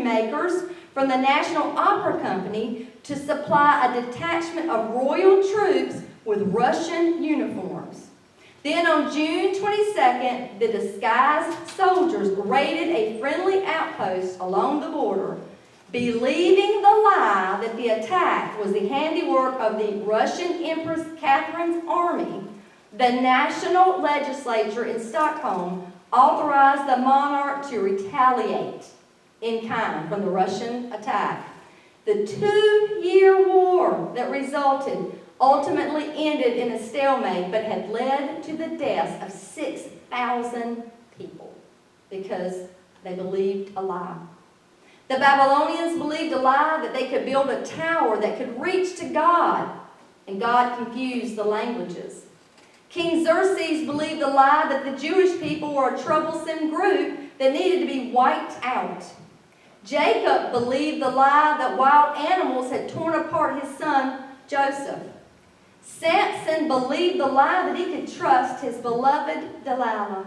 makers from the National Opera Company to supply a detachment of royal troops with Russian uniforms. Then on June 22nd, the disguised soldiers raided a friendly outpost along the border, believing the lie that the attack was the handiwork of the Russian Empress Catherine's army. The national legislature in Stockholm authorized the monarch to retaliate in kind from the Russian attack. The 2-year war that resulted ultimately ended in a stalemate, but had led to the deaths of 6,000 people because they believed a lie. The Babylonians believed a lie that they could build a tower that could reach to God, and God confused the languages. King Xerxes believed the lie that the Jewish people were a troublesome group that needed to be wiped out. Jacob believed the lie that wild animals had torn apart his son Joseph. Samson believed the lie that he could trust his beloved Delilah.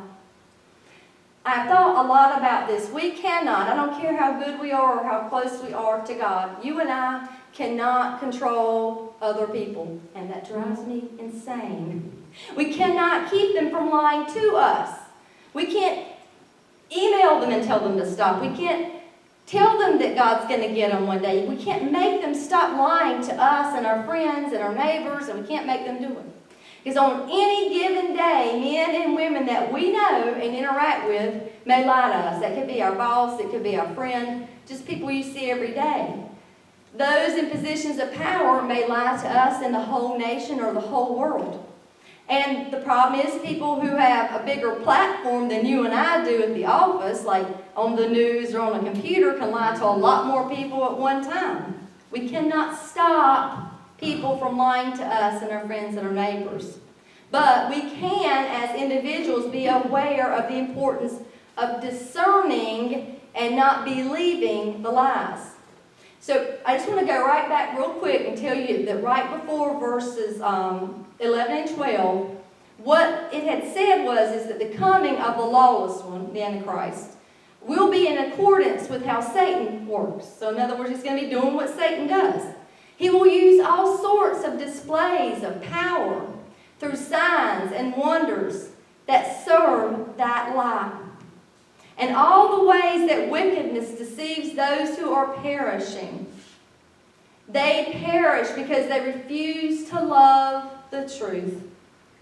I thought a lot about this. We cannot, I don't care how good we are or how close we are to God, you and I cannot control other people, and that drives me insane. We cannot keep them from lying to us. We can't email them and tell them to stop. We can't tell them that God's going to get them one day. We can't make them stop lying to us and our friends and our neighbors, and we can't make them do it. Because on any given day, men and women that we know and interact with may lie to us. That could be our boss, it could be our friend, just people you see every day. Those in positions of power may lie to us and the whole nation or the whole world. And the problem is people who have a bigger platform than you and I do at the office, like on the news or on a computer, can lie to a lot more people at one time. We cannot stop people from lying to us and our friends and our neighbors. But we can, as individuals, be aware of the importance of discerning and not believing the lies. So I just want to go right back real quick and tell you that right before verses 11 and 12, what it had said is that the coming of the lawless one, the Antichrist, will be in accordance with how Satan works. So in other words, he's going to be doing what Satan does. He will use all sorts of displays of power through signs and wonders that serve that lie. And all the ways that wickedness deceives those who are perishing. They perish because they refuse to love the truth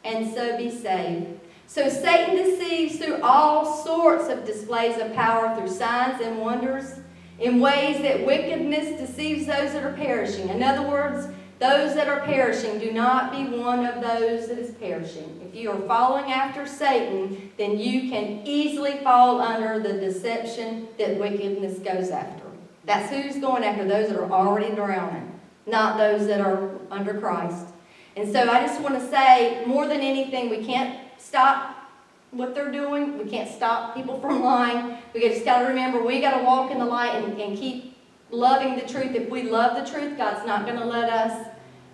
and so be saved. So Satan deceives through all sorts of displays of power, through signs and wonders, in ways that wickedness deceives those that are perishing. In other words, those that are perishing, do not be one of those that is perishing. If you are following after Satan, then you can easily fall under the deception that wickedness goes after. That's who's going after, those that are already drowning, not those that are under Christ. And so I just want to say, more than anything, we can't stop what they're doing. We can't stop people from lying. We just got to remember, we got to walk in the light and keep loving the truth. If we love the truth, God's not going to let us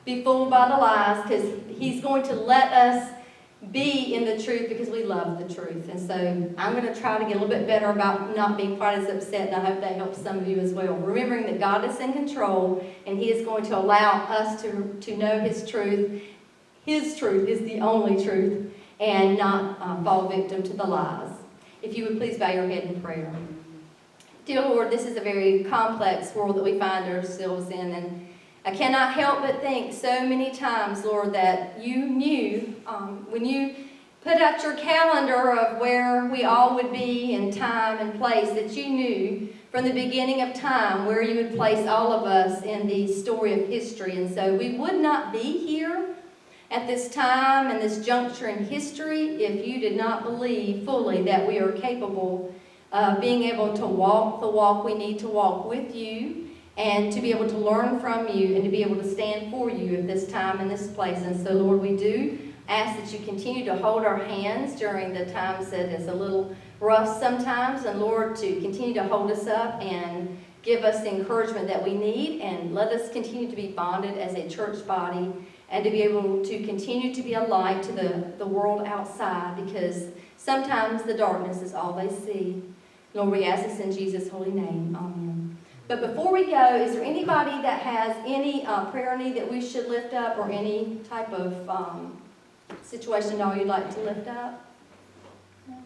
be fooled by the lies, because He's going to let us be in the truth because we love the truth. And so I'm going to try to get a little bit better about not being quite as upset, and I hope that helps some of you as well. Remembering that God is in control, and He is going to allow us to know His truth. His truth is the only truth, and not fall victim to the lies. If you would please bow your head in prayer. Dear Lord, this is a very complex world that we find ourselves in, and I cannot help but think so many times, Lord, that you knew when you put out your calendar of where we all would be in time and place, that you knew from the beginning of time where you would place all of us in the story of history. And so we would not be here at this time and this juncture in history if you did not believe fully that we are capable of being able to walk the walk we need to walk with you, and to be able to learn from you, and to be able to stand for you at this time and this place. And so, Lord, we do ask that you continue to hold our hands during the times that is a little rough sometimes, and Lord, to continue to hold us up and give us the encouragement that we need, and let us continue to be bonded as a church body, and to be able to continue to be a light to the world outside, because sometimes the darkness is all they see. Lord, we ask this in Jesus' holy name. Amen. But before we go, is there anybody that has any prayer need that we should lift up, or any type of situation at all you'd like to lift up? No? Okay.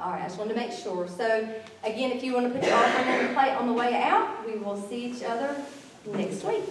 All right, I just wanted to make sure. So, again, if you want to put your offering in the plate on the way out, we will see each other next week.